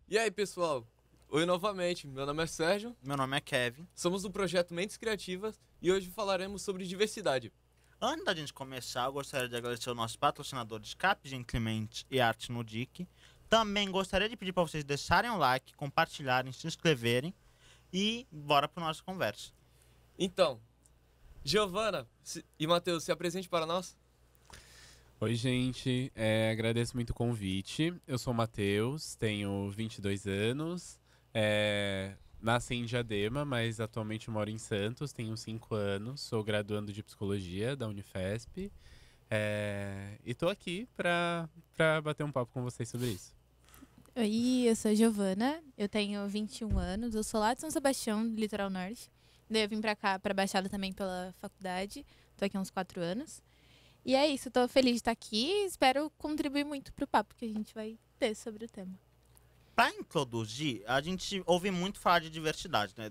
E aí, pessoal? Oi novamente, meu nome é Sérgio, Meu nome é Kevin. somos do projeto Mentes Criativas e hoje falaremos sobre diversidade. Antes da gente começar, eu gostaria de agradecer aos nossos patrocinadores Cap Gentilmente e Arte no Dic. Também gostaria de pedir para vocês deixarem o like, compartilharem, se inscreverem e bora para nossa conversa. Então, Giovana e Matheus, se apresente para nós. Oi, gente. Agradeço muito o convite. Eu sou o Matheus, tenho 22 anos. Nasci em Diadema, mas atualmente moro em Santos, tenho 5 anos. Sou graduando de Psicologia da Unifesp. E tô aqui pra bater um papo com vocês sobre isso. Oi, eu sou a Giovana, eu tenho 21 anos, eu sou lá de São Sebastião, do Litoral Norte. Daí eu vim pra cá, pra Baixada também pela faculdade, tô aqui há uns 4 anos. E é isso, tô feliz de estar aqui e espero contribuir muito pro papo que a gente vai ter sobre o tema. Para introduzir, a gente ouve muito falar de diversidade, né?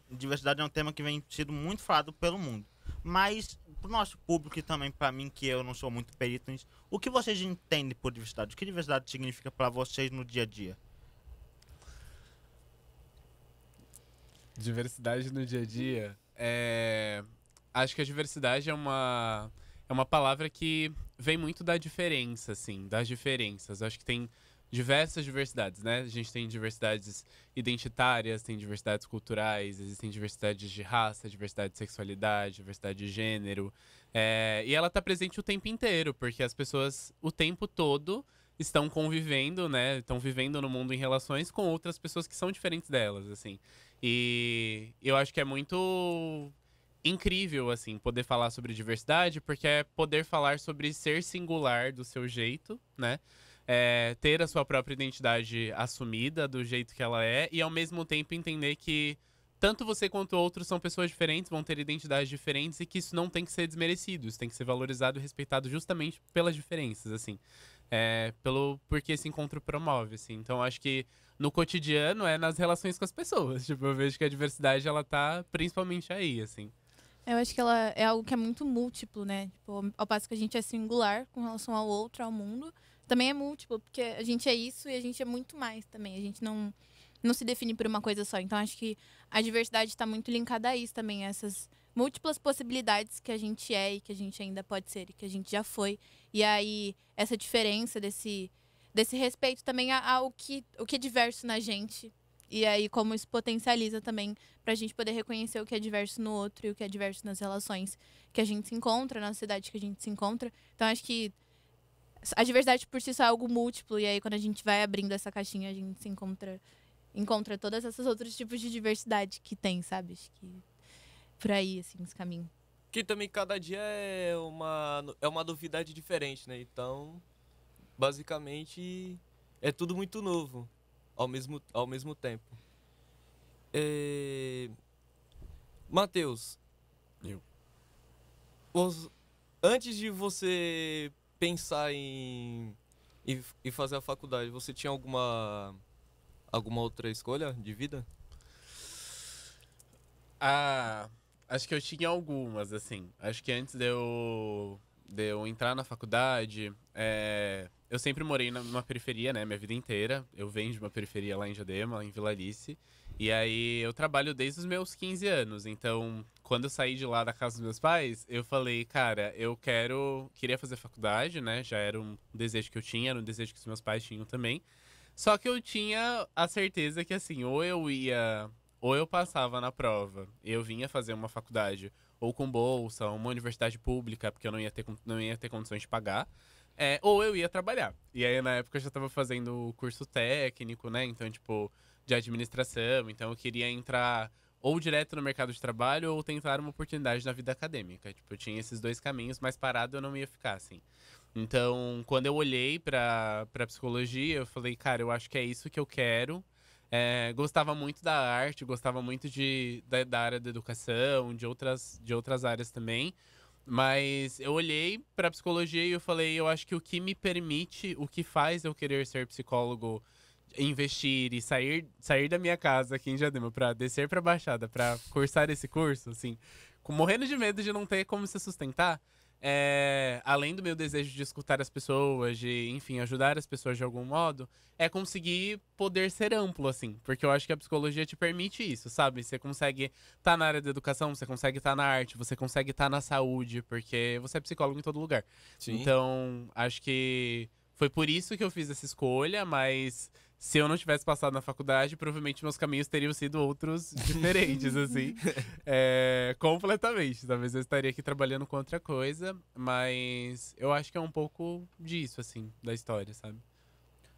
Diversidade é um tema que vem sido muito falado pelo mundo. Mas pro nosso público e também para mim, que eu não sou muito perito nisso, o que vocês entendem por diversidade? O que diversidade significa para vocês no dia a dia? Diversidade no dia a dia. Acho que a diversidade é uma palavra que vem muito da diferença, assim, das diferenças. Acho que tem diversas diversidades, né? A gente tem diversidades identitárias, tem diversidades culturais, existem diversidades de raça, diversidade de sexualidade, diversidade de gênero. E ela tá presente o tempo inteiro, porque as pessoas o tempo todo estão convivendo, né? Estão vivendo no mundo em relações com outras pessoas que são diferentes delas, assim. E eu acho que é muito incrível, assim, poder falar sobre diversidade, porque é poder falar sobre ser singular do seu jeito, né? Ter a sua própria identidade assumida do jeito que ela é e ao mesmo tempo entender que tanto você quanto outros são pessoas diferentes, vão ter identidades diferentes e que isso não tem que ser desmerecido, isso tem que ser valorizado e respeitado justamente pelas diferenças, assim. Porque esse encontro promove, assim. Então acho que no cotidiano é nas relações com as pessoas. Tipo, eu vejo que a diversidade ela tá principalmente aí, assim. Eu acho que ela é algo que é muito múltiplo, né? Tipo, ao passo que a gente é singular com relação ao outro, ao mundo, também é múltiplo, porque a gente é isso e a gente é muito mais também. A gente não se define por uma coisa só. Então, acho que a diversidade está muito linkada a isso também, a essas múltiplas possibilidades que a gente é e que a gente ainda pode ser e que a gente já foi. E aí, essa diferença desse respeito também o que é diverso na gente. E aí, como isso potencializa também pra gente poder reconhecer o que é diverso no outro e o que é diverso nas relações que a gente se encontra, na cidade que a gente se encontra. Então, acho que a diversidade por si só é algo múltiplo. E aí, quando a gente vai abrindo essa caixinha, a gente se encontra todas essas outros tipos de diversidade que tem, sabe? Acho que por aí, assim, esse caminho. Que também cada dia é uma novidade diferente, né? Então, basicamente, é tudo muito novo ao mesmo tempo. É... Matheus, Eu. os- antes de você pensar em fazer a faculdade, você tinha alguma outra escolha de vida? Acho que eu tinha algumas, assim. Acho que antes de eu entrar na faculdade, eu sempre morei numa periferia, né? Minha vida inteira. Eu venho de uma periferia lá em Diadema, em Vila Alice. E aí eu trabalho desde os meus 15 anos. Então, quando eu saí de lá da casa dos meus pais, eu falei, cara, queria fazer faculdade, né? Já era um desejo que eu tinha, era um desejo que os meus pais tinham também. Só que eu tinha a certeza que, assim, ou eu passava na prova e eu vinha fazer uma faculdade, ou com bolsa, uma universidade pública, porque eu não ia ter condições de pagar, ou eu ia trabalhar. E aí, na época, eu já tava fazendo o curso técnico, né? Então, tipo, de administração. Então, eu queria entrar ou direto no mercado de trabalho ou tentar uma oportunidade na vida acadêmica. Tipo, eu tinha esses dois caminhos, mas parado eu não ia ficar, assim. Então, quando eu olhei pra psicologia, eu falei, cara, eu acho que é isso que eu quero. Gostava muito da arte, gostava muito da área da educação, de outras áreas também. Mas eu olhei pra psicologia e eu falei, eu acho que o que me permite, o que faz eu querer ser psicólogo, investir e sair da minha casa aqui em Diadema pra descer pra Baixada pra cursar esse curso, assim, morrendo de medo de não ter como se sustentar, além do meu desejo de escutar as pessoas, de, enfim, ajudar as pessoas de algum modo, é conseguir poder ser amplo, assim. Porque eu acho que a psicologia te permite isso, sabe? Você consegue estar na área da educação, você consegue estar na arte, você consegue estar na saúde, porque você é psicólogo em todo lugar. Sim. Então, acho que foi por isso que eu fiz essa escolha, mas se eu não tivesse passado na faculdade, provavelmente meus caminhos teriam sido outros diferentes, assim. Completamente. Talvez eu estaria aqui trabalhando com outra coisa, mas eu acho que é um pouco disso, assim, da história, sabe?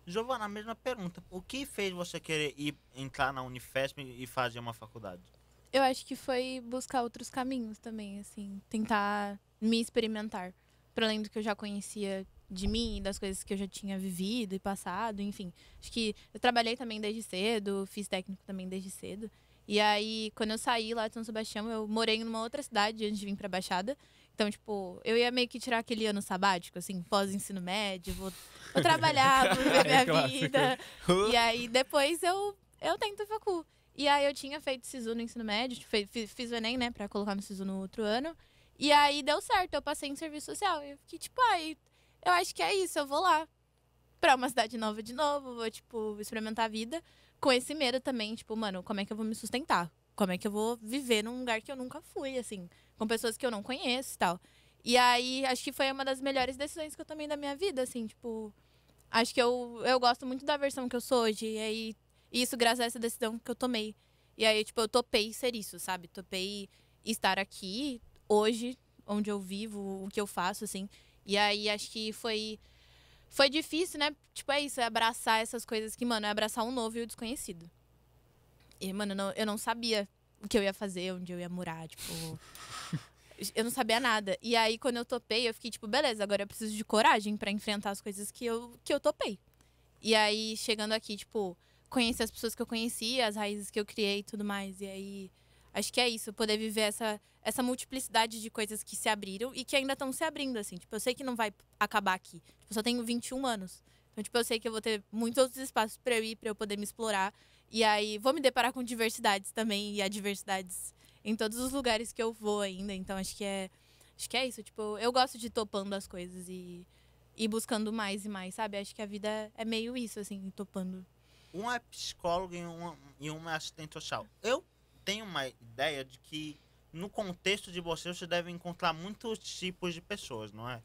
Giovana, a mesma pergunta. O que fez você querer entrar na Unifesp e fazer uma faculdade? Eu acho que foi buscar outros caminhos também, assim, tentar me experimentar. Para além do que eu já conhecia de mim, das coisas que eu já tinha vivido e passado, enfim. Acho que eu trabalhei também desde cedo, fiz técnico também desde cedo. E aí, quando eu saí lá de São Sebastião, eu morei numa outra cidade antes de vir pra Baixada. Então, tipo, eu ia meio que tirar aquele ano sabático, assim, pós-ensino médio, vou trabalhar, vou viver minha Clássico. vida. E aí, depois eu tento facul. E aí, eu tinha feito SISU no ensino médio, fiz o Enem, né, pra colocar no SISU no outro ano. E aí, deu certo, eu passei em serviço social. E eu fiquei, tipo, eu acho que é isso, eu vou lá pra uma cidade nova de novo, vou, tipo, experimentar a vida. Com esse medo também, tipo, mano, como é que eu vou me sustentar? Como é que eu vou viver num lugar que eu nunca fui, assim, com pessoas que eu não conheço e tal. E aí, acho que foi uma das melhores decisões que eu tomei da minha vida, assim, tipo... Acho que eu gosto muito da versão que eu sou hoje, e aí, isso graças a essa decisão que eu tomei. E aí, tipo, eu topei ser isso, sabe? Topei estar aqui, hoje, onde eu vivo, o que eu faço, assim. E aí, acho que foi difícil, né? Tipo, é isso, é abraçar essas coisas que, mano, é abraçar o novo e o desconhecido. E, mano, eu não sabia o que eu ia fazer, onde eu ia morar, tipo... Eu não sabia nada. E aí, quando eu topei, eu fiquei, tipo, beleza, agora eu preciso de coragem pra enfrentar as coisas que eu topei. E aí, chegando aqui, tipo, conhecer as pessoas que eu conhecia, as raízes que eu criei e tudo mais. E aí, acho que é isso, poder viver essa multiplicidade de coisas que se abriram e que ainda estão se abrindo, assim. Tipo, eu sei que não vai acabar aqui. Tipo, eu só tenho 21 anos. Então, tipo, eu sei que eu vou ter muitos outros espaços pra eu ir, pra eu poder me explorar. E aí, vou me deparar com diversidades também e adversidades em todos os lugares que eu vou ainda. Então, acho que é isso. Tipo, eu gosto de ir topando as coisas e buscando mais e mais, sabe? Acho que a vida é meio isso, assim, topando. Um é psicólogo e um é assistente social. Eu tenho uma ideia de que no contexto de você deve encontrar muitos tipos de pessoas, não é?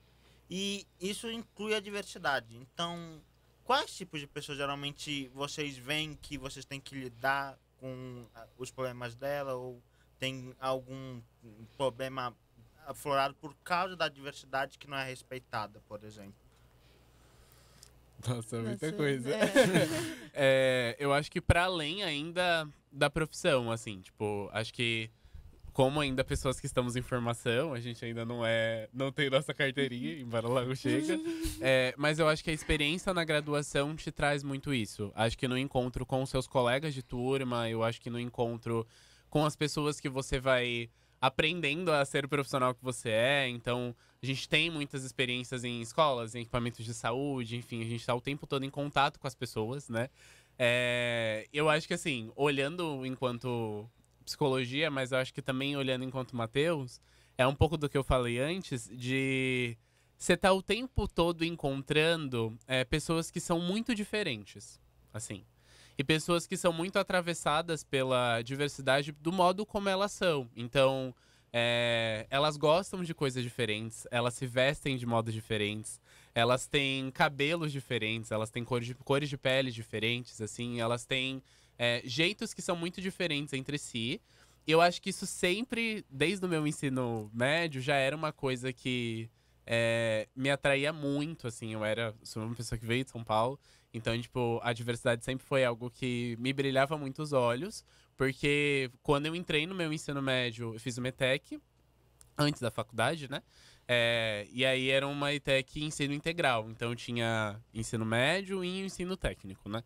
E isso inclui a diversidade. Então, quais tipos de pessoas geralmente vocês veem que vocês têm que lidar com os problemas dela ou tem algum problema aflorado por causa da diversidade que não é respeitada, por exemplo? Nossa, muita Nossa, coisa. é. Eu acho que para além ainda da profissão, assim, tipo, acho que como ainda pessoas que estamos em formação, a gente ainda não tem nossa carteirinha, embora logo chega. Mas eu acho que a experiência na graduação te traz muito isso. Acho que no encontro com os seus colegas de turma, eu acho que no encontro com as pessoas que você vai aprendendo a ser o profissional que você é. Então, a gente tem muitas experiências em escolas, em equipamentos de saúde, enfim, a gente tá o tempo todo em contato com as pessoas, né? Eu acho que, assim, olhando enquanto psicologia, mas eu acho que também olhando enquanto Matheus, é um pouco do que eu falei antes, de você tá o tempo todo encontrando pessoas que são muito diferentes, assim. E pessoas que são muito atravessadas pela diversidade do modo como elas são. Então, elas gostam de coisas diferentes, elas se vestem de modos diferentes, elas têm cabelos diferentes, elas têm cores de pele diferentes, assim, elas têm jeitos que são muito diferentes entre si. E eu acho que isso sempre, desde o meu ensino médio, já era uma coisa que me atraía muito, assim. Sou uma pessoa que veio de São Paulo, então, tipo, a diversidade sempre foi algo que me brilhava muito os olhos, porque quando eu entrei no meu ensino médio, eu fiz o METEC, antes da faculdade, né? E aí era uma ETEC ensino integral, então tinha ensino médio e ensino técnico, né?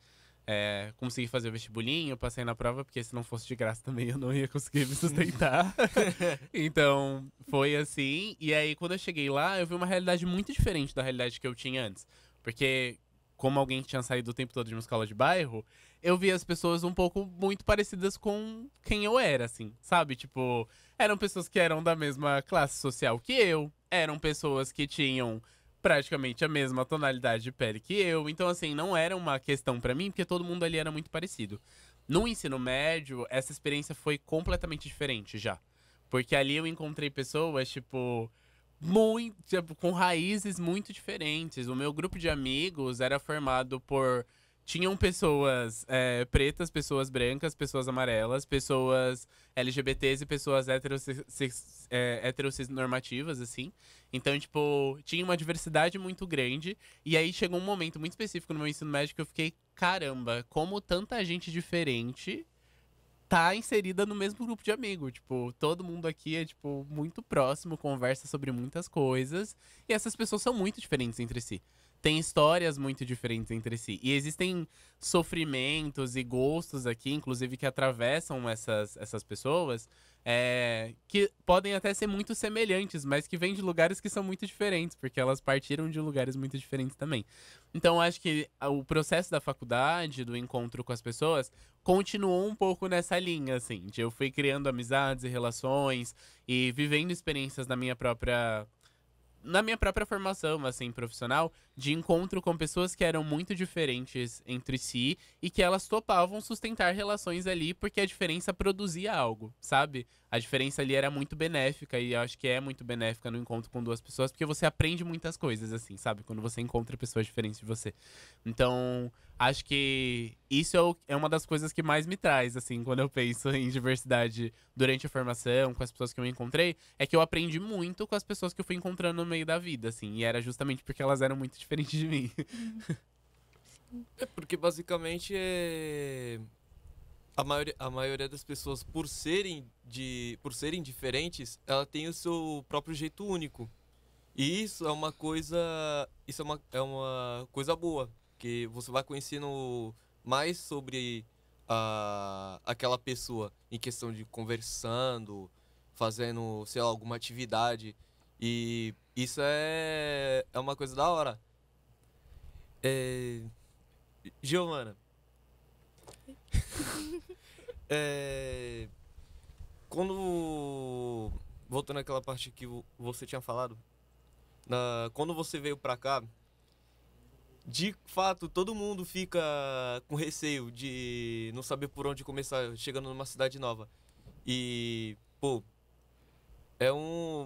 Consegui fazer o vestibulinho, eu passei na prova, porque se não fosse de graça também eu não ia conseguir me sustentar. Então, foi assim. E aí, quando eu cheguei lá, eu vi uma realidade muito diferente da realidade que eu tinha antes. Porque como alguém que tinha saído o tempo todo de uma escola de bairro, eu via as pessoas um pouco muito parecidas com quem eu era, assim, sabe? Tipo, eram pessoas que eram da mesma classe social que eu, eram pessoas que tinham praticamente a mesma tonalidade de pele que eu. Então, assim, não era uma questão pra mim, porque todo mundo ali era muito parecido. No ensino médio, essa experiência foi completamente diferente já. Porque ali eu encontrei pessoas, tipo, muito, tipo, com raízes muito diferentes. O meu grupo de amigos era formado por. Tinham pessoas pretas, pessoas brancas, pessoas amarelas, pessoas LGBTs e pessoas heteronormativas, assim. Então, tipo, tinha uma diversidade muito grande. E aí chegou um momento muito específico no meu ensino médio que eu fiquei, caramba, como tanta gente diferente tá inserida no mesmo grupo de amigos. Tipo, todo mundo aqui é, tipo, muito próximo, conversa sobre muitas coisas. E essas pessoas são muito diferentes entre si. Tem histórias muito diferentes entre si. E existem sofrimentos e gostos aqui, inclusive, que atravessam essas pessoas, que podem até ser muito semelhantes, mas que vêm de lugares que são muito diferentes, porque elas partiram de lugares muito diferentes também. Então, acho que o processo da faculdade, do encontro com as pessoas, continuou um pouco nessa linha, assim, de eu fui criando amizades e relações e vivendo experiências na minha própria formação, assim, profissional, de encontro com pessoas que eram muito diferentes entre si e que elas topavam sustentar relações ali porque a diferença produzia algo, sabe? A diferença ali era muito benéfica e eu acho que é muito benéfica no encontro com duas pessoas porque você aprende muitas coisas, assim, sabe? Quando você encontra pessoas diferentes de você. Então, acho que isso é uma das coisas que mais me traz, assim, quando eu penso em diversidade durante a formação, com as pessoas que eu encontrei, é que eu aprendi muito com as pessoas que eu fui encontrando no meio da vida, assim, e era justamente porque elas eram muito diferentes de mim. É porque basicamente a maioria das pessoas, por serem diferentes, ela tem o seu próprio jeito único. E isso é uma coisa boa, que você vai conhecendo mais sobre aquela pessoa em questão de conversando, fazendo, sei lá, alguma atividade. E isso é uma coisa da hora. É, Giovana, é, quando. Voltando àquela parte que você tinha falado, quando você veio pra cá, de fato, todo mundo fica com receio de não saber por onde começar chegando numa cidade nova. E, pô,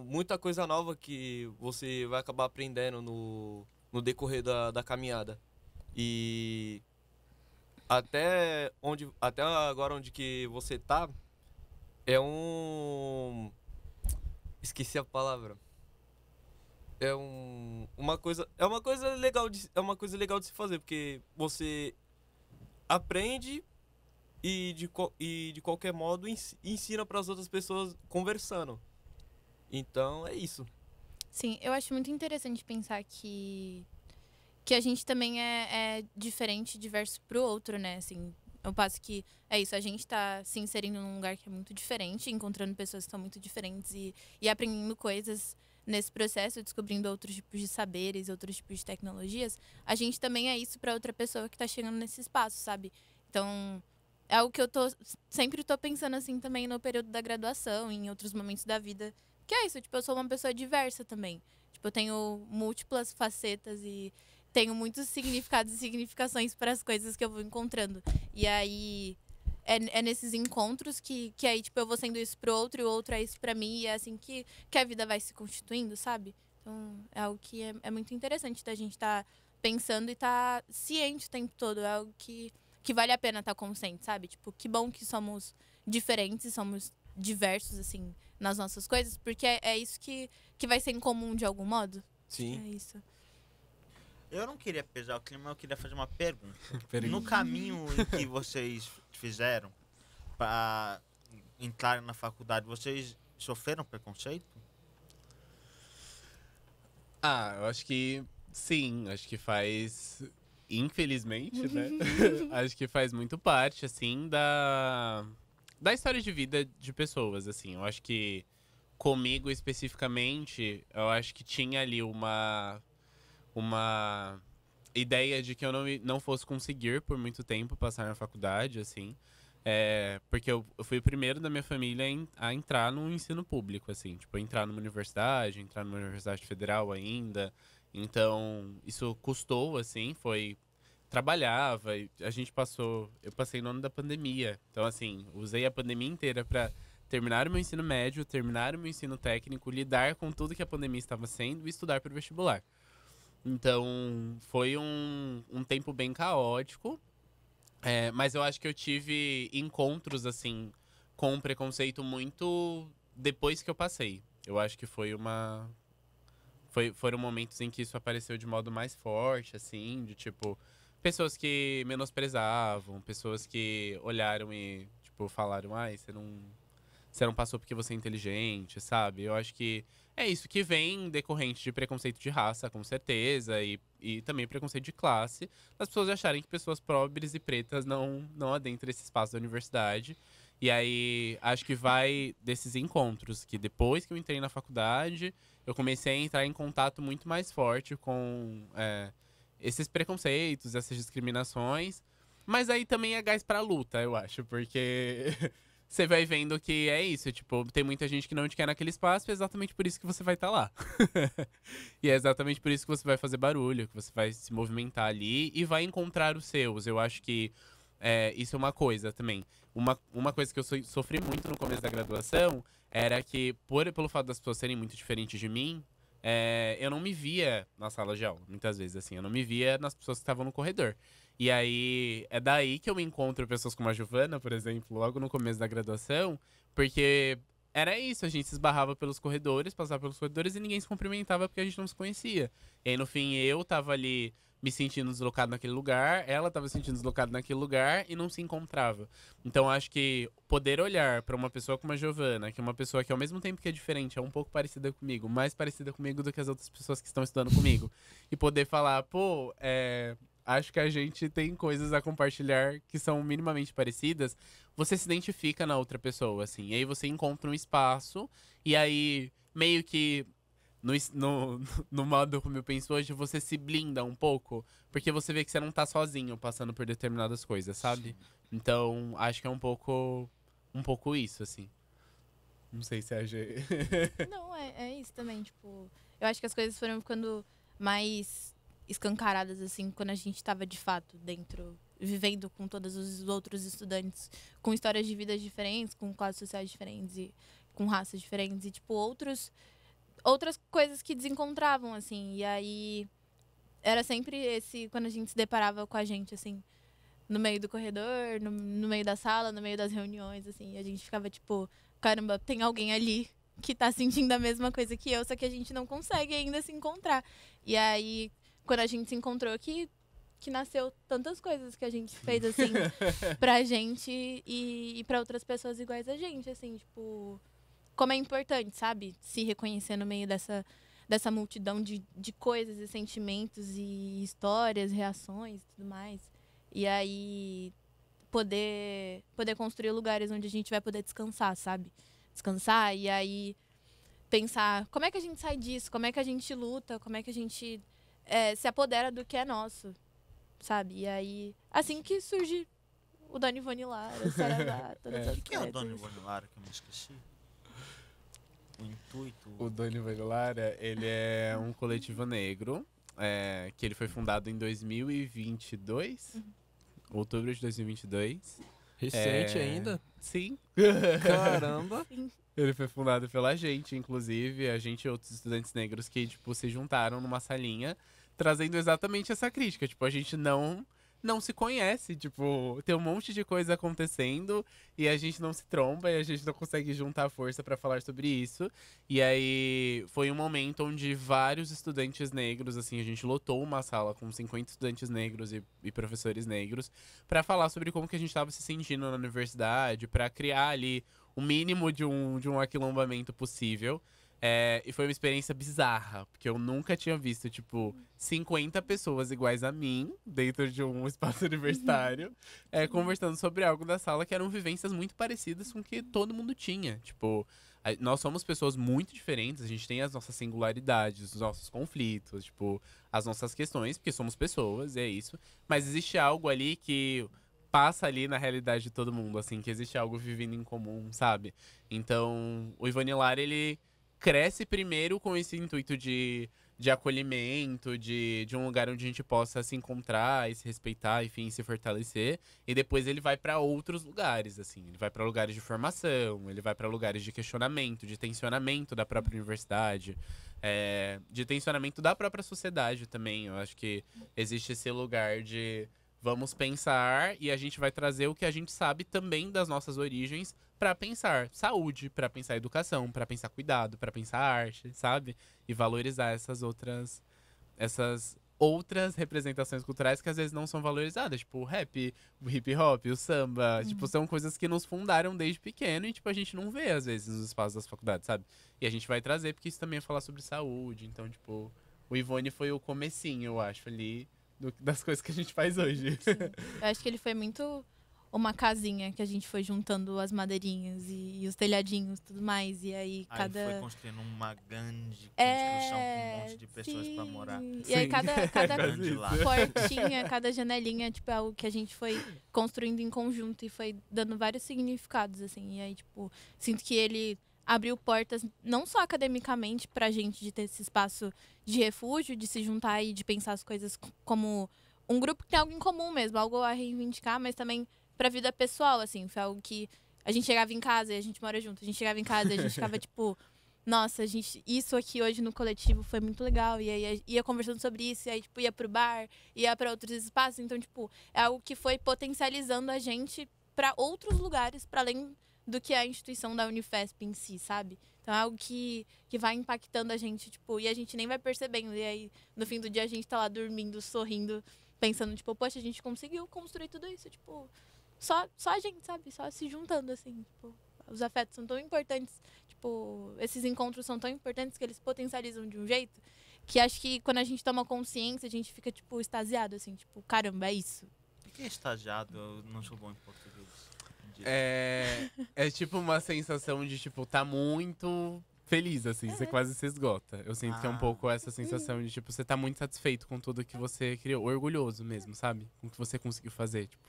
muita coisa nova que você vai acabar aprendendo no decorrer da caminhada. E até agora onde que você tá, é um. Esqueci a palavra. É uma coisa legal de se fazer, porque você aprende e de qualquer modo ensina para as outras pessoas conversando. Então é isso. Sim, eu acho muito interessante pensar que a gente também é diferente, diverso pro outro, né? Assim, eu passo que é isso, a gente tá se inserindo num lugar que é muito diferente, encontrando pessoas que são muito diferentes e aprendendo coisas nesse processo, descobrindo outros tipos de saberes, outros tipos de tecnologias. A gente também é isso para outra pessoa que tá chegando nesse espaço, sabe? Então, é algo que eu sempre tô pensando assim também no período da graduação, em outros momentos da vida. Que é isso, tipo, eu sou uma pessoa diversa também. Tipo, eu tenho múltiplas facetas e tenho muitos significados e significações para as coisas que eu vou encontrando. E aí é nesses encontros que aí, tipo, eu vou sendo isso pro outro e o outro é isso pra mim. E é assim que a vida vai se constituindo, sabe? Então, é algo que é muito interessante da gente estar pensando e estar ciente o tempo todo. É algo que vale a pena estar consciente, sabe? Tipo, que bom que somos diferentes, somos diversos, assim, nas nossas coisas, porque é isso que vai ser em comum de algum modo. Sim. É isso. Eu não queria pesar o clima, eu queria fazer uma pergunta. Pergunta. No caminho em que vocês fizeram para entrar na faculdade, vocês sofreram preconceito? Eu acho que sim, acho que faz, infelizmente, né? Acho que faz muito parte, assim, da história de vida de pessoas, assim. Eu acho que comigo especificamente, eu acho que tinha ali uma ideia de que eu não fosse conseguir por muito tempo passar na faculdade, assim. Porque eu fui o primeiro da minha família a entrar no ensino público, assim. Tipo, entrar numa universidade federal ainda. Então, isso custou, assim, trabalhava, e eu passei no ano da pandemia. Então, assim, usei a pandemia inteira para terminar o meu ensino médio, terminar o meu ensino técnico, lidar com tudo que a pandemia estava sendo e estudar para o vestibular. Então, foi um tempo bem caótico, mas eu acho que eu tive encontros, assim, com um preconceito muito depois que eu passei. Eu acho que foram momentos em que isso apareceu de modo mais forte, assim, de tipo, pessoas que menosprezavam, pessoas que olharam e, tipo, falaram, ai, você não passou porque você é inteligente, sabe? Eu acho que é isso que vem decorrente de preconceito de raça, com certeza, e também preconceito de classe, das pessoas acharem que pessoas pobres e pretas não adentram esse espaço da universidade. E aí, acho que vai desses encontros, que depois que eu entrei na faculdade, eu comecei a entrar em contato muito mais forte com esses preconceitos, essas discriminações. Mas aí também é gás pra luta, eu acho, porque você vai vendo que é isso, tipo, tem muita gente que não te quer naquele espaço, e é exatamente por isso que você vai estar lá. E é exatamente por isso que você vai fazer barulho, que você vai se movimentar ali e vai encontrar os seus. Eu acho que isso é uma coisa também. Uma coisa que eu sofri muito no começo da graduação era que, pelo fato das pessoas serem muito diferentes de mim, eu não me via na sala de aula, muitas vezes, assim. Eu não me via nas pessoas que estavam no corredor. E aí, é daí que eu me encontro pessoas como a Giovana, por exemplo, logo no começo da graduação, porque era isso, a gente se esbarrava pelos corredores, passava pelos corredores e ninguém se cumprimentava porque a gente não se conhecia. E aí, no fim, eu tava ali me sentindo deslocado naquele lugar, ela tava se sentindo deslocada naquele lugar e não se encontrava. Então, acho que poder olhar pra uma pessoa como a Giovana, que é uma pessoa que ao mesmo tempo que é diferente, é um pouco parecida comigo, mais parecida comigo do que as outras pessoas que estão estudando comigo, e poder falar, pô, acho que a gente tem coisas a compartilhar que são minimamente parecidas, você se identifica na outra pessoa, assim. E aí você encontra um espaço, e aí meio que no modo como eu penso hoje, você se blinda um pouco, porque você vê que você não tá sozinho passando por determinadas coisas, sabe? Então, acho que é um pouco isso, assim. Não sei se é a G. Não, é isso também, tipo... Eu acho que as coisas foram ficando mais escancaradas, assim, quando a gente tava, de fato, dentro... Vivendo com todos os outros estudantes, com histórias de vidas diferentes, com classes sociais diferentes e com raças diferentes. E, tipo, outras coisas que desencontravam, assim. E aí, era sempre quando a gente se deparava com a gente, assim... No meio do corredor, no meio da sala, no meio das reuniões, assim. E a gente ficava, tipo... Caramba, tem alguém ali que tá sentindo a mesma coisa que eu, só que a gente não consegue ainda se encontrar. E aí, quando a gente se encontrou aqui, que nasceu tantas coisas que a gente fez, assim, pra gente e pra outras pessoas iguais a gente, assim, tipo... Como é importante, sabe? Se reconhecer no meio dessa multidão de coisas e sentimentos e histórias, reações e tudo mais. E aí... Poder construir lugares onde a gente vai poder descansar, sabe? Descansar e aí pensar como é que a gente sai disso, como é que a gente luta, como é que a gente se apodera do que é nosso, sabe? E aí, assim que surge o Dona Ivone Lara, o Saravá, todas as O que é o coisas. Dona Ivone Lara, que eu me esqueci? O intuito... O Dona Ivone Lara, ele é um coletivo negro, que ele foi fundado em 2022, outubro de 2022. Recente ainda? Sim. Caramba! Ele foi fundado pela gente, inclusive, a gente e outros estudantes negros que, tipo, se juntaram numa salinha, trazendo exatamente essa crítica. Tipo, a gente não se conhece, tipo, tem um monte de coisa acontecendo e a gente não se tromba e a gente não consegue juntar força pra falar sobre isso. E aí foi um momento onde vários estudantes negros, assim, a gente lotou uma sala com 50 estudantes negros e professores negros pra falar sobre como que a gente tava se sentindo na universidade, pra criar ali o mínimo de um aquilombamento possível. E foi uma experiência bizarra, porque eu nunca tinha visto, tipo, 50 pessoas iguais a mim, dentro de um espaço universitário, conversando sobre algo da sala que eram vivências muito parecidas com o que todo mundo tinha. Tipo, Nós somos pessoas muito diferentes, a gente tem as nossas singularidades, os nossos conflitos, tipo, as nossas questões, porque somos pessoas, é isso. Mas existe algo ali que passa ali na realidade de todo mundo, assim, que existe algo vivendo em comum, sabe? Então, o Ivonilar, ele cresce primeiro com esse intuito de acolhimento, de um lugar onde a gente possa se encontrar e se respeitar, enfim, se fortalecer. E depois ele vai para outros lugares, assim. Ele vai para lugares de formação, ele vai para lugares de questionamento, de tensionamento da própria universidade, de tensionamento da própria sociedade também. Eu acho que existe esse lugar de vamos pensar e a gente vai trazer o que a gente sabe também das nossas origens para pensar saúde, para pensar educação, para pensar cuidado, para pensar arte, sabe? E valorizar essas outras representações culturais que às vezes não são valorizadas, tipo o rap, o hip hop, o samba, tipo, são coisas que nos fundaram desde pequeno e tipo a gente não vê às vezes nos espaços das faculdades, sabe? E a gente vai trazer porque isso também é falar sobre saúde, então tipo, o Ivone foi o comecinho, eu acho, ali das coisas que a gente faz hoje. Sim. Eu acho que ele foi muito uma casinha que a gente foi juntando as madeirinhas e os telhadinhos e tudo mais. E aí cada. Aí foi construindo uma grande construção com um monte de pessoas pra sim. morar. E aí cada Grande lá. portinha, cada janelinha, tipo, é algo que a gente foi construindo em conjunto e foi dando vários significados, assim. E aí, tipo, sinto que ele abriu portas, não só academicamente, pra gente de ter esse espaço de refúgio, de se juntar e de pensar as coisas como um grupo que tem algo em comum mesmo, algo a reivindicar, mas também pra vida pessoal, assim. Foi algo que a gente chegava em casa e a gente mora junto. A gente chegava em casa e a gente ficava, tipo, nossa, isso aqui hoje no coletivo foi muito legal. E aí ia conversando sobre isso, e aí, tipo, ia pro bar, ia pra outros espaços. Então, tipo, é algo que foi potencializando a gente pra outros lugares, pra além do que a instituição da Unifesp em si, sabe? Então é algo que vai impactando a gente, tipo, e a gente nem vai percebendo. E aí, no fim do dia, a gente tá lá dormindo, sorrindo, pensando, tipo, poxa, a gente conseguiu construir tudo isso, tipo, só a gente, sabe? Só se juntando, assim, tipo, os afetos são tão importantes, tipo, esses encontros são tão importantes que eles potencializam de um jeito que acho que quando a gente toma consciência, a gente fica, tipo, extasiado, assim, tipo, caramba, é isso. O que é estagiado? Eu não sou bom em português. É tipo uma sensação de, tipo, tá muito feliz, assim. Você quase se esgota. Eu sinto que é um pouco essa sensação de, tipo, você tá muito satisfeito com tudo que você criou. Orgulhoso mesmo, sabe? Com o que você conseguiu fazer, tipo.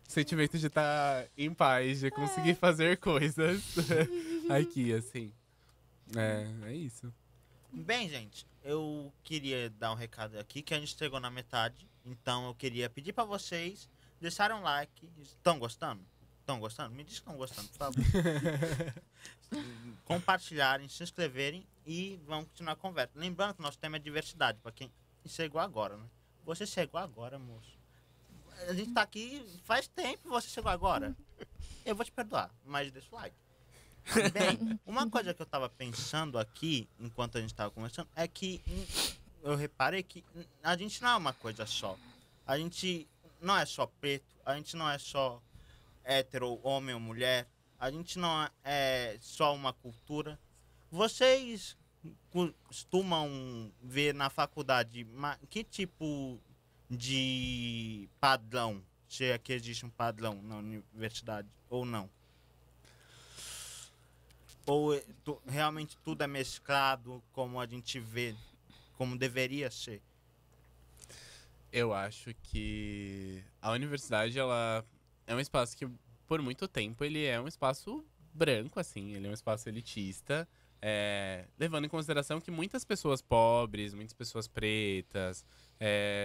Sentimento de estar em paz, de conseguir fazer coisas aqui, assim. É isso. Bem, gente, eu queria dar um recado aqui que a gente chegou na metade. Então eu queria pedir pra vocês deixarem um like. Estão gostando? Estão gostando? Me diz que estão gostando, por favor. Compartilharem, se inscreverem e vamos continuar a conversa. Lembrando que nosso tema é diversidade, pra quem chegou agora, né? Você chegou agora, moço. A gente tá aqui faz tempo, você chegou agora. Eu vou te perdoar, mas deixa o like. Bem, uma coisa que eu tava pensando aqui, enquanto a gente tava conversando, é que eu reparei que a gente não é uma coisa só. A gente não é só preto, a gente não é só hétero, homem ou mulher. A gente não é só uma cultura. Vocês costumam ver na faculdade que tipo de padrão, se é que existe um padrão na universidade ou não? Ou realmente tudo é mesclado como a gente vê, como deveria ser? Eu acho que a universidade, ela é um espaço que, por muito tempo, ele é um espaço branco, assim. Ele é um espaço elitista, levando em consideração que muitas pessoas pobres, muitas pessoas pretas,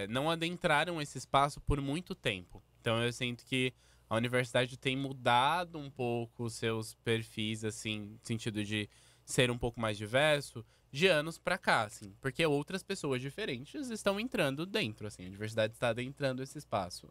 não adentraram esse espaço por muito tempo. Então eu sinto que a universidade tem mudado um pouco os seus perfis, assim, no sentido de ser um pouco mais diverso, de anos pra cá, assim. Porque outras pessoas diferentes estão entrando dentro, assim. A universidade está adentrando esse espaço.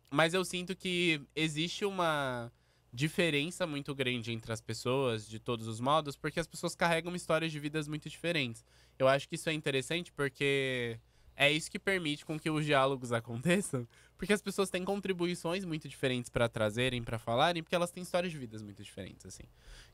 Mas eu sinto que existe uma diferença muito grande entre as pessoas, de todos os modos, porque as pessoas carregam histórias de vidas muito diferentes. Eu acho que isso é interessante porque é isso que permite com que os diálogos aconteçam, porque as pessoas têm contribuições muito diferentes para trazerem, para falarem, porque elas têm histórias de vidas muito diferentes, assim.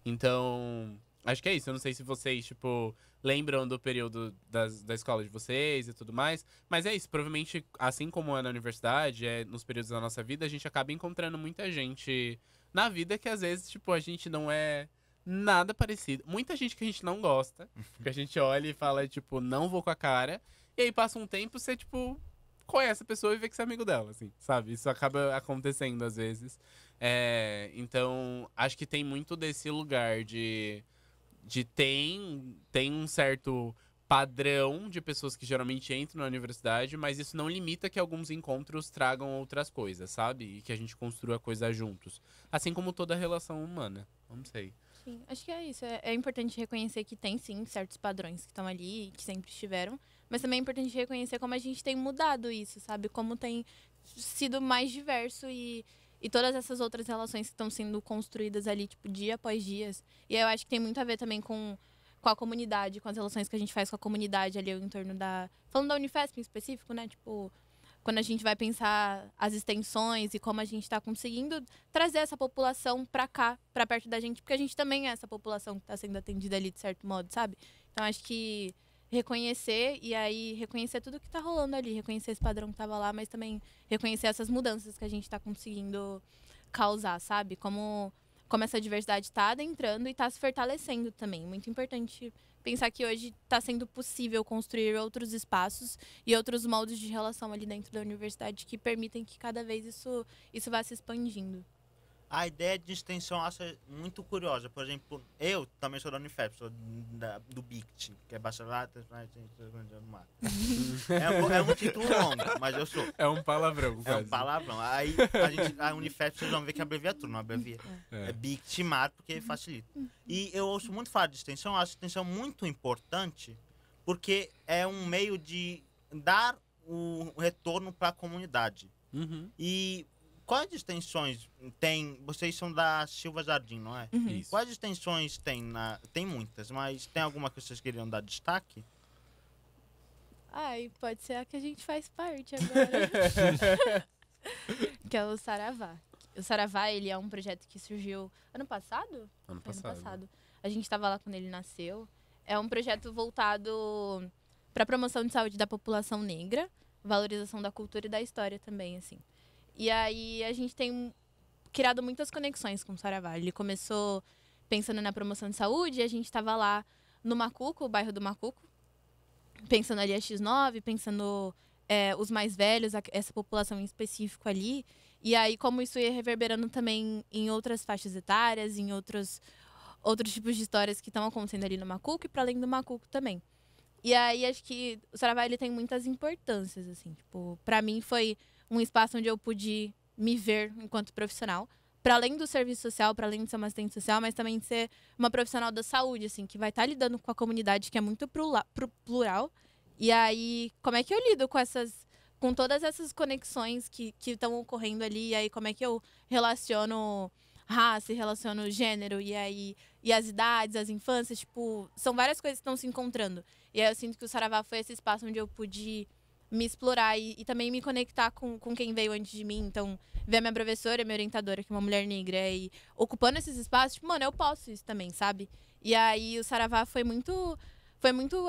Então, acho que é isso. Eu não sei se vocês, tipo, lembram do período da escola de vocês e tudo mais, mas é isso. Provavelmente, assim como é na universidade, nos períodos da nossa vida, a gente acaba encontrando muita gente na vida que às vezes, tipo, a gente não é nada parecido. Muita gente que a gente não gosta, que a gente olha e fala, tipo, não vou com a cara. E aí passa um tempo, você, tipo, conhece a pessoa e vê que você é amigo dela, assim, sabe? Isso acaba acontecendo às vezes. Então, acho que tem muito desse lugar de tem um certo padrão de pessoas que geralmente entram na universidade, mas isso não limita que alguns encontros tragam outras coisas, sabe? E que a gente construa coisas juntos. Assim como toda relação humana. Não sei. Sim, acho que é isso. É importante reconhecer que tem, sim, certos padrões que estão ali, que sempre estiveram. Mas também é importante reconhecer como a gente tem mudado isso, sabe? Como tem sido mais diverso e todas essas outras relações que estão sendo construídas ali, tipo, dia após dia. E aí eu acho que tem muito a ver também com a comunidade, com as relações que a gente faz com a comunidade ali em torno da... Falando da Unifesp em específico, né? Tipo, quando a gente vai pensar as extensões e como a gente está conseguindo trazer essa população para cá, para perto da gente, porque a gente também é essa população que está sendo atendida ali de certo modo, sabe? Então acho que reconhecer e aí reconhecer tudo que está rolando ali, reconhecer esse padrão que estava lá, mas também reconhecer essas mudanças que a gente está conseguindo causar, sabe? Como essa diversidade está adentrando e está se fortalecendo também. Muito importante pensar que hoje está sendo possível construir outros espaços e outros moldes de relação ali dentro da universidade que permitem que cada vez isso vá se expandindo. A ideia de extensão eu acho muito curiosa. Por exemplo, eu também sou da Unifesp, sou do BICT, que é Bacharelato em Ciências do Mar. É um título longo, mas eu sou. É um palavrão, É quase. um palavrão. Aí a Unifesp, vocês vão ver que a abreviatura, não abrevia. É BICT Mar, porque facilita. E eu ouço muito falar de extensão, eu acho a extensão muito importante, porque é um meio de dar o retorno para a comunidade. Uhum. E quais extensões tem? Vocês são da Silva Jardim, não é? Uhum. Isso. Quais extensões tem? Tem muitas, mas tem alguma que vocês queriam dar destaque? Ai, pode ser a que a gente faz parte agora. Que é o Saravá. O Saravá, ele é um projeto que surgiu ano passado? Ano Foi passado. A gente estava lá quando ele nasceu. É um projeto voltado para a promoção de saúde da população negra, valorização da cultura e da história também, assim. E aí a gente tem criado muitas conexões com o Saravá. Ele começou pensando na promoção de saúde, e a gente estava lá no Macuco, o bairro do Macuco, pensando ali a X9, pensando os mais velhos, essa população em específico ali. E aí como isso ia reverberando também em outras faixas etárias, em outros tipos de histórias que estão acontecendo ali no Macuco e para além do Macuco também. E aí acho que o Saravá ele tem muitas importâncias, assim. Tipo, para mim foi um espaço onde eu pude me ver enquanto profissional, para além do serviço social, para além de ser uma assistente social, mas também de ser uma profissional da saúde, assim, que vai estar lidando com a comunidade que é muito plural. E aí, como é que eu lido com todas essas conexões que estão ocorrendo ali, e aí como é que eu relaciono raça, relaciono gênero, e as idades, as infâncias, tipo, são várias coisas que estão se encontrando. E aí eu sinto que o Saravá foi esse espaço onde eu pude me explorar e também me conectar com quem veio antes de mim. Então, ver a minha professora, minha orientadora, que é uma mulher negra, e ocupando esses espaços, tipo, mano, eu posso isso também, sabe? E aí o Saravá foi muito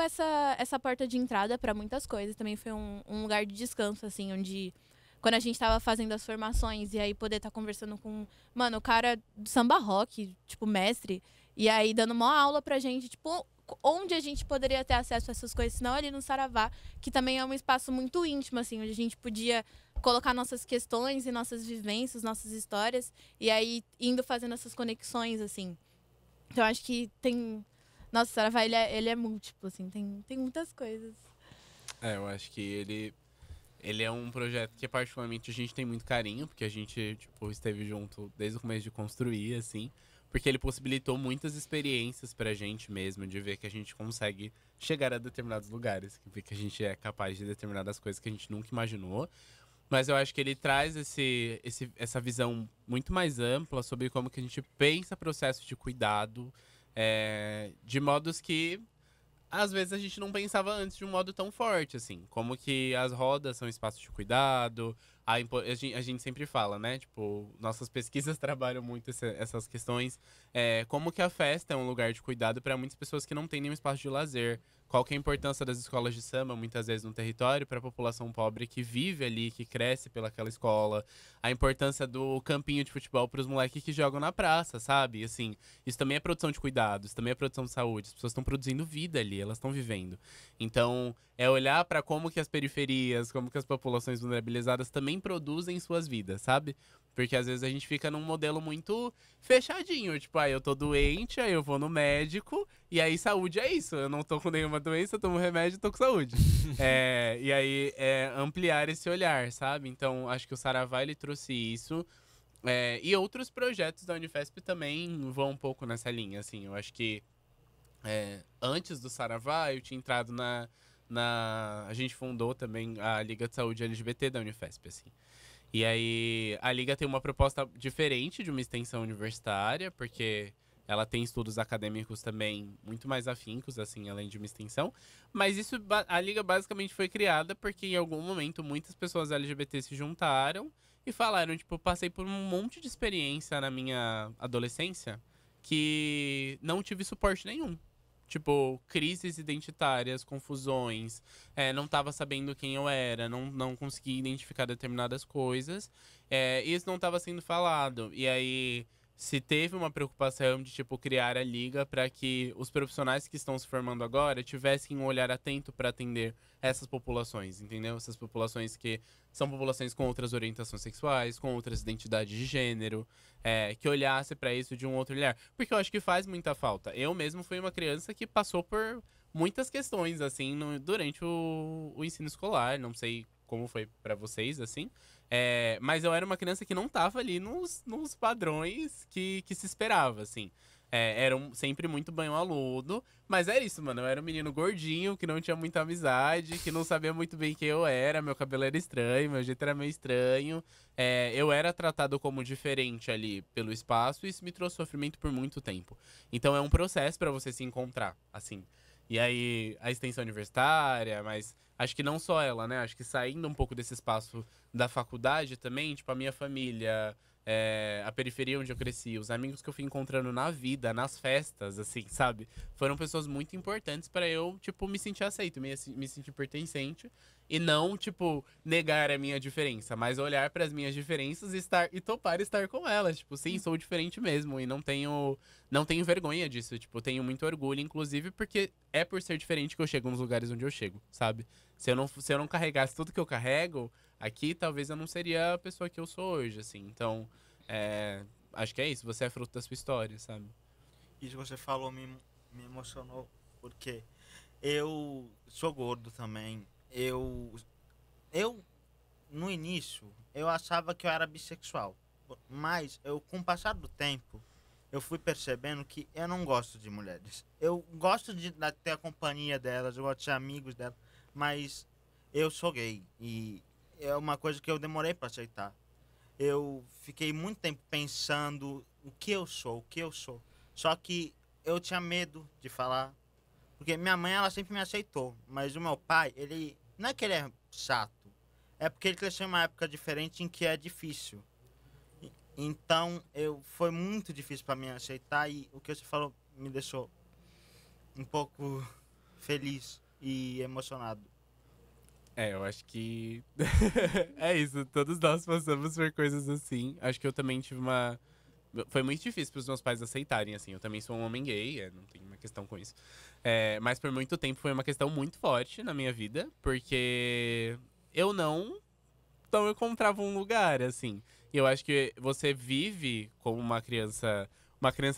essa porta de entrada para muitas coisas. Também foi um lugar de descanso, assim, onde quando a gente tava fazendo as formações e aí poder estar conversando com, mano, o cara do samba rock, tipo, mestre, e aí dando uma aula pra gente, tipo, onde a gente poderia ter acesso a essas coisas, senão ali no Saravá, que também é um espaço muito íntimo, assim, onde a gente podia colocar nossas questões e nossas vivências, nossas histórias, e aí indo fazendo essas conexões, assim. Então, acho que tem... Nossa, o Saravá, ele é múltiplo, assim, tem muitas coisas. Eu acho que ele é um projeto que particularmente a gente tem muito carinho, porque a gente, tipo, esteve junto desde o começo de construir, assim. Porque ele possibilitou muitas experiências pra gente mesmo, de ver que a gente consegue chegar a determinados lugares, ver que a gente é capaz de determinadas coisas que a gente nunca imaginou. Mas eu acho que ele traz essa visão muito mais ampla sobre como que a gente pensa processo de cuidado, de modos que às vezes a gente não pensava antes de um modo tão forte, assim. Como que as rodas são espaços de cuidado. A gente sempre fala, né? Tipo, nossas pesquisas trabalham muito essas questões. Como que a festa é um lugar de cuidado para muitas pessoas que não têm nenhum espaço de lazer. qual que é a importância das escolas de samba, muitas vezes, no território, para a população pobre que vive ali, que cresce pelaquela escola. A importância do campinho de futebol para os moleques que jogam na praça, sabe? Assim, isso também é produção de cuidados, também é produção de saúde. As pessoas estão produzindo vida ali, elas estão vivendo. Então, é olhar para como que as periferias, como que as populações vulnerabilizadas também produzem suas vidas, sabe? Porque às vezes a gente fica num modelo muito fechadinho. Tipo, eu tô doente, aí eu vou no médico, e aí saúde é isso. Eu não tô com nenhuma doença, eu tomo remédio e tô com saúde. E aí ampliar esse olhar, sabe? Então, acho que o Saravá, ele trouxe isso. E outros projetos da Unifesp também vão um pouco nessa linha, assim. Eu acho que antes do Saravá, eu tinha entrado a gente fundou também a Liga de Saúde LGBT da Unifesp, assim. E aí, a Liga tem uma proposta diferente de uma extensão universitária, porque ela tem estudos acadêmicos também muito mais afincos, assim, além de uma extensão. Mas a Liga basicamente foi criada porque em algum momento muitas pessoas LGBT se juntaram e falaram, tipo, passei por um monte de experiência na minha adolescência que não tive suporte nenhum. Tipo, crises identitárias, confusões, não tava sabendo quem eu era, não conseguia identificar determinadas coisas, e isso não estava sendo falado. E aí, se teve uma preocupação de, tipo, criar a liga para que os profissionais que estão se formando agora tivessem um olhar atento para atender essas populações, entendeu? Essas populações que são populações com outras orientações sexuais, com outras identidades de gênero, que olhasse para isso de um outro olhar. Porque eu acho que faz muita falta. Eu mesmo fui uma criança que passou por muitas questões, assim, durante o ensino escolar. Não sei como foi para vocês, assim. Mas eu era uma criança que não tava ali nos padrões que se esperava, assim. Era sempre muito banho-aluno, mas era isso, mano. Eu era um menino gordinho, que não tinha muita amizade, que não sabia muito bem quem eu era. Meu cabelo era estranho, meu jeito era meio estranho. Eu era tratado como diferente ali pelo espaço e isso me trouxe sofrimento por muito tempo. Então é um processo pra você se encontrar, assim. E aí, a extensão universitária, mas acho que não só ela, né? Acho que saindo um pouco desse espaço da faculdade também, tipo, a minha família, a periferia onde eu cresci, os amigos que eu fui encontrando na vida, nas festas, assim, sabe? Foram pessoas muito importantes pra eu, tipo, me sentir aceito, me sentir pertencente. E não, tipo, negar a minha diferença, mas olhar pras minhas diferenças e topar estar com elas. Tipo, sim, sou diferente mesmo. E não tenho vergonha disso. Tipo, tenho muito orgulho, inclusive, porque é por ser diferente que eu chego nos lugares onde eu chego, sabe? Se eu não carregasse tudo que eu carrego aqui, talvez eu não seria a pessoa que eu sou hoje, assim. Então, acho que é isso. Você é fruto da sua história, sabe? Isso que você falou me emocionou, porque eu sou gordo também. Eu, no início, eu achava que eu era bissexual. Mas, com o passar do tempo, eu fui percebendo que eu não gosto de mulheres. Eu gosto de ter a companhia delas, eu gosto de ser amigos delas, mas eu sou gay. E é uma coisa que eu demorei para aceitar. Eu fiquei muito tempo pensando o que eu sou. Só que eu tinha medo de falar. Porque minha mãe, ela sempre me aceitou. Mas o meu pai, ele... Não é que ele é chato. É porque ele cresceu em uma época diferente em que é difícil. Então, foi muito difícil para mim aceitar. E o que você falou me deixou um pouco feliz e emocionado. Eu acho que... é isso. Todos nós passamos por coisas assim. Acho que eu também tive uma... Foi muito difícil para os meus pais aceitarem, assim. Eu também sou um homem gay, não tem uma questão com isso. Mas por muito tempo foi uma questão muito forte na minha vida, porque eu não encontrava um lugar, assim. E eu acho que você vive como uma criança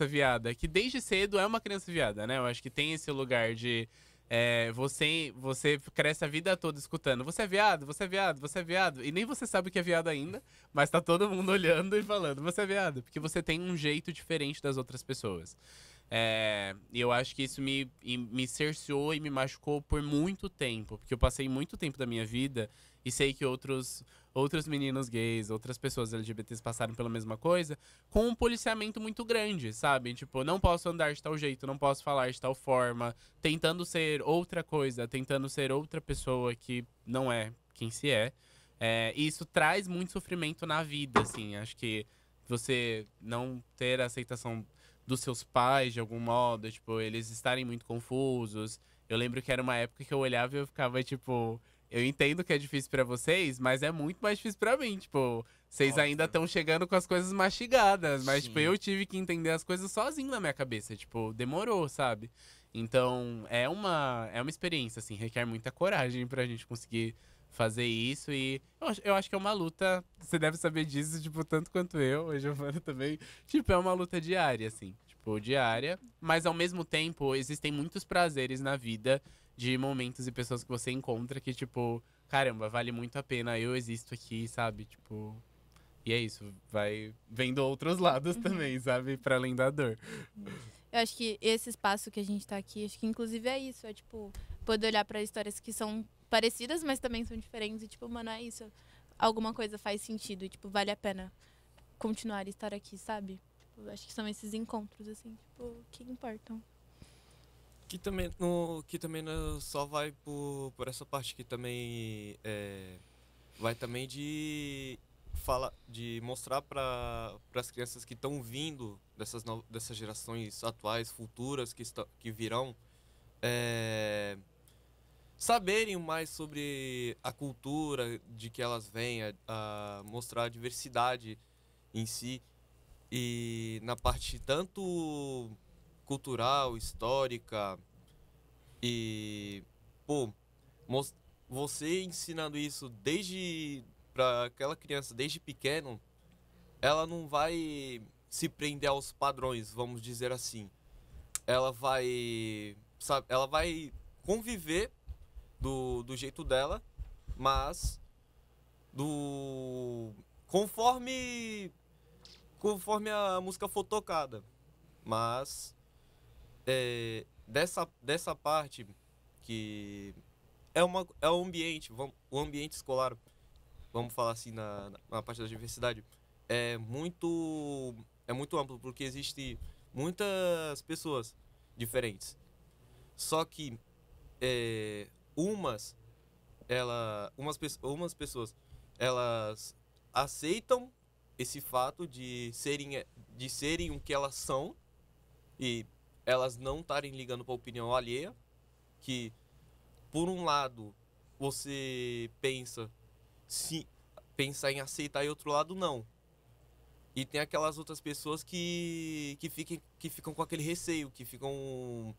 viada, que desde cedo é uma criança viada, né? Eu acho que tem esse lugar de... você cresce a vida toda escutando, você é viado, você é viado, você é viado. E nem você sabe o que é viado ainda, mas tá todo mundo olhando e falando, você é viado. Porque você tem um jeito diferente das outras pessoas. E eu acho que isso me cerceou e me machucou por muito tempo. Porque eu passei muito tempo da minha vida e sei que outros meninos gays, outras pessoas LGBTs passaram pela mesma coisa, com um policiamento muito grande, sabe? Tipo, não posso andar de tal jeito, não posso falar de tal forma, tentando ser outra coisa, tentando ser outra pessoa que não é quem se é. E isso traz muito sofrimento na vida, assim. Acho que você não ter a aceitação dos seus pais, de algum modo, tipo, eles estarem muito confusos, Eu lembro que era uma época que eu olhava e eu ficava, tipo, eu entendo que é difícil pra vocês, mas é muito mais difícil pra mim. Tipo, vocês Óbvio. ainda estão chegando com as coisas mastigadas, mas, tipo, Sim. eu tive que entender as coisas sozinho na minha cabeça. Tipo, demorou, sabe? Então, é uma experiência, assim, requer muita coragem pra gente conseguir fazer isso. E eu acho que é uma luta, você deve saber disso, tipo, tanto quanto eu, a Giovana também. Tipo, é uma luta diária, assim. Tipo, diária. Mas ao mesmo tempo, existem muitos prazeres na vida de momentos e pessoas que você encontra que, tipo, caramba, vale muito a pena, eu existo aqui, sabe? Tipo. E é isso, vai vendo outros lados também, sabe? Pra além da dor. Eu acho que esse espaço que a gente tá aqui, acho que inclusive é isso. É, tipo, poder olhar pra histórias que são parecidas, mas também são diferentes. E, tipo, mano, é isso. Alguma coisa faz sentido e, tipo, vale a pena continuar e estar aqui, sabe? Tipo, acho que são esses encontros, assim, tipo, que importam. Que também só vai por essa parte que também vai também de mostrar para as crianças que estão vindo dessas gerações atuais, futuras que virão, é, saberem mais sobre a cultura de que elas vêm, a mostrar a diversidade em si e na parte tanto cultural, histórica e pô, mos- você ensinando isso desde para aquela criança desde pequeno, ela não vai se prender aos padrões, vamos dizer assim. Ela vai, sabe, ela vai conviver do jeito dela, mas do conforme conforme a música for tocada. Mas dessa parte que é o ambiente, o ambiente escolar, vamos falar assim na parte da diversidade, é muito amplo porque existe muitas pessoas diferentes. Só que é, umas umas pessoas elas aceitam esse fato de serem o que elas são e elas não estarem ligando para a opinião alheia, que por um lado você se pensa em aceitar e outro lado não. E tem aquelas outras pessoas que ficam com aquele receio, que ficam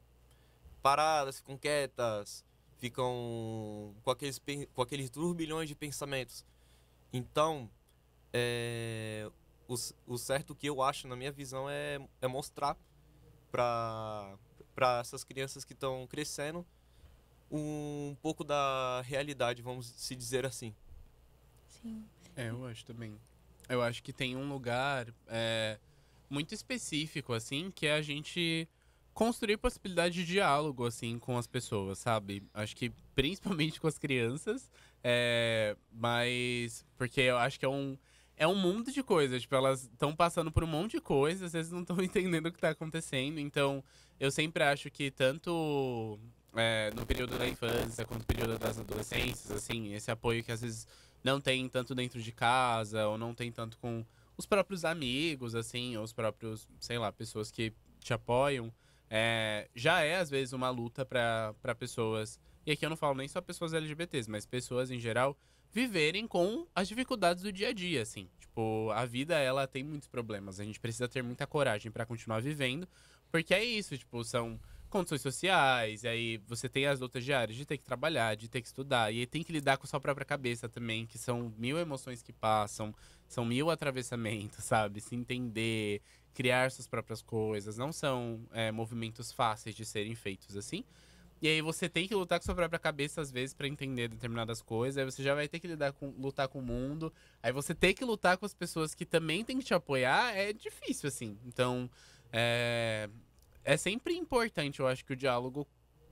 paradas, ficam quietas, ficam com aqueles turbilhões de pensamentos. Então, o certo que eu acho, na minha visão, é mostrar para essas crianças que estão crescendo um pouco da realidade, vamos se dizer assim. Sim. Eu acho também. Eu acho que tem um lugar muito específico, assim, que é a gente construir possibilidade de diálogo, assim, com as pessoas, sabe? Acho que principalmente com as crianças, mas porque eu acho que é um mundo de coisas, tipo, elas estão passando por um monte de coisas, às vezes não estão entendendo o que tá acontecendo, então eu sempre acho que tanto no período da infância quanto no período das adolescências, assim, esse apoio que às vezes não tem tanto dentro de casa, ou não tem tanto com os próprios amigos, assim, ou os próprios, sei lá, pessoas que te apoiam, já é às vezes uma luta para pessoas, e aqui eu não falo nem só pessoas LGBTs, mas pessoas em geral, viverem com as dificuldades do dia a dia, assim. Tipo, a vida, ela tem muitos problemas, a gente precisa ter muita coragem para continuar vivendo, porque é isso, tipo, são condições sociais, e aí você tem as lutas diárias de ter que trabalhar, de ter que estudar, e aí tem que lidar com a sua própria cabeça também, que são mil emoções que passam, são mil atravessamentos, sabe? Se entender, criar suas próprias coisas, não são movimentos fáceis de serem feitos assim. E aí você tem que lutar com sua própria cabeça, às vezes, pra entender determinadas coisas. Aí você já vai ter que lutar com o mundo. Aí você tem que lutar com as pessoas que também têm que te apoiar. É difícil, assim. Então, é sempre importante, eu acho, que o diálogo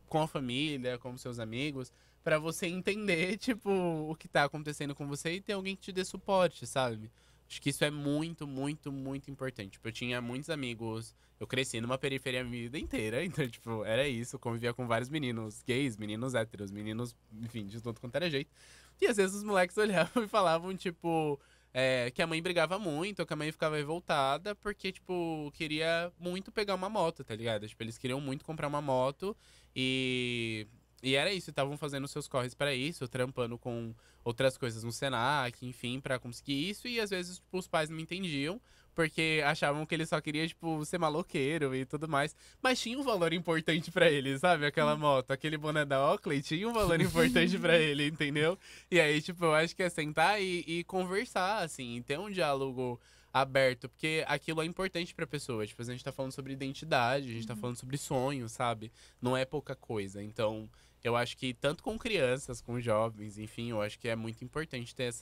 com a família, com os seus amigos, pra você entender, tipo, o que tá acontecendo com você e ter alguém que te dê suporte, sabe? Acho que isso é muito, muito, muito importante. Tipo, eu tinha muitos amigos, eu cresci numa periferia a minha vida inteira, então, tipo, era isso. Eu convivia com vários meninos gays, meninos héteros, meninos, enfim, de tudo quanto era jeito. E às vezes os moleques olhavam e falavam, tipo, que a mãe brigava muito, ou que a mãe ficava revoltada, porque, tipo, queria muito pegar uma moto, tá ligado? Tipo, eles queriam muito comprar uma moto. E era isso, estavam fazendo seus corres pra isso, trampando com outras coisas no Senac, enfim, pra conseguir isso. E às vezes, tipo, os pais não entendiam, porque achavam que ele só queria, tipo, ser maloqueiro e tudo mais. Mas tinha um valor importante pra ele, sabe? Aquela moto, aquele boné da Oakley tinha um valor importante pra ele, entendeu? E aí, tipo, eu acho que é sentar e conversar, assim, ter um diálogo aberto, porque aquilo é importante pra pessoa. Tipo, a gente tá falando sobre identidade, a gente tá falando sobre sonhos, sabe? Não é pouca coisa. Então, eu acho que tanto com crianças, com jovens, enfim, eu acho que é muito importante ter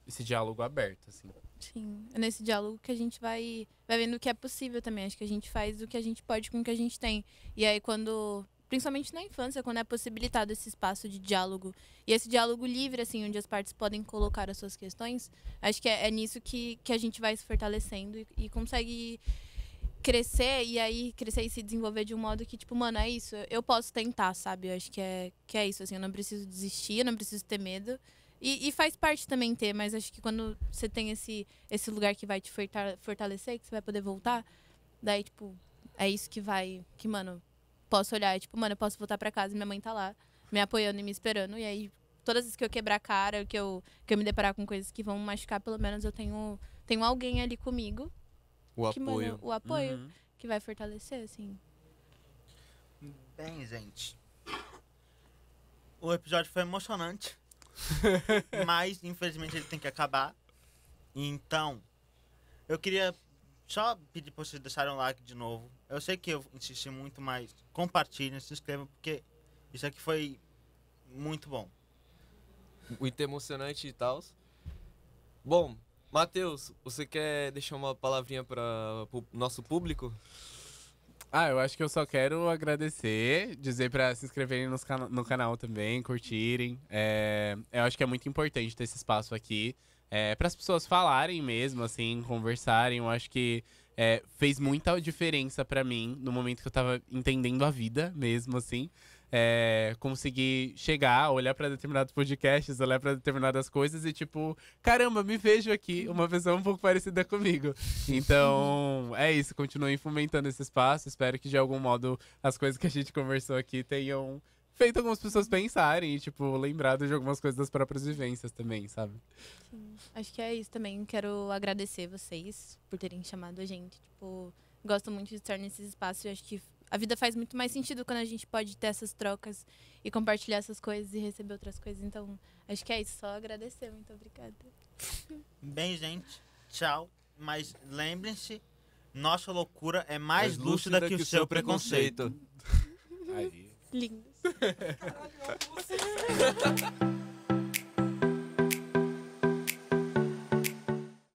esse diálogo aberto, assim. Sim, é nesse diálogo que a gente vai vendo o que é possível também. Acho que a gente faz o que a gente pode com o que a gente tem. E aí quando, principalmente na infância, quando é possibilitado esse espaço de diálogo e esse diálogo livre, assim, onde as partes podem colocar as suas questões, acho que é nisso que a gente vai se fortalecendo e consegue crescer e aí crescer e se desenvolver de um modo que, tipo, mano, é isso, eu posso tentar, sabe? Eu acho que é isso, assim, eu não preciso desistir, eu não preciso ter medo. E faz parte também ter, mas acho que quando você tem esse lugar que vai te fortalecer, que você vai poder voltar, daí, tipo, é isso que, mano, posso olhar, tipo, mano, eu posso voltar pra casa e minha mãe tá lá, me apoiando e me esperando, e aí, todas as vezes que eu quebrar a cara, que eu me deparar com coisas que vão me machucar, pelo menos eu tenho alguém ali comigo, O que, apoio. mano, o apoio Uhum. que vai fortalecer, assim. Bem, gente. O episódio foi emocionante. Mas, infelizmente, ele tem que acabar. Então, eu queria só pedir pra vocês deixarem um like de novo. Eu sei que eu insisti muito, mas compartilhem, se inscrevam, porque isso aqui foi muito bom. Muito emocionante e tal. Bom, Matheus, você quer deixar uma palavrinha para o nosso público? Eu acho que eu só quero agradecer, dizer pra se inscreverem no canal também, curtirem. Eu acho que é muito importante ter esse espaço aqui, para as pessoas falarem mesmo, assim, conversarem. Eu acho que fez muita diferença pra mim no momento que eu tava entendendo a vida mesmo, assim. Conseguir chegar, olhar pra determinados podcasts, olhar pra determinadas coisas e tipo, caramba, me vejo aqui, uma pessoa um pouco parecida comigo. Então, é isso, continuem fomentando esse espaço. Espero que de algum modo as coisas que a gente conversou aqui tenham feito algumas pessoas pensarem e, tipo, lembrado de algumas coisas das próprias vivências também, sabe? Sim. Acho que é isso também. Quero agradecer vocês por terem chamado a gente. Tipo, gosto muito de estar nesses espaços. Eu acho que a vida faz muito mais sentido quando a gente pode ter essas trocas e compartilhar essas coisas e receber outras coisas. Então, acho que é isso. Só agradecer. Muito obrigada. Bem, gente, tchau. Mas lembrem-se, nossa loucura é mais lúcida que o seu preconceito. Aí. Lindos. Caralho, eu amo você.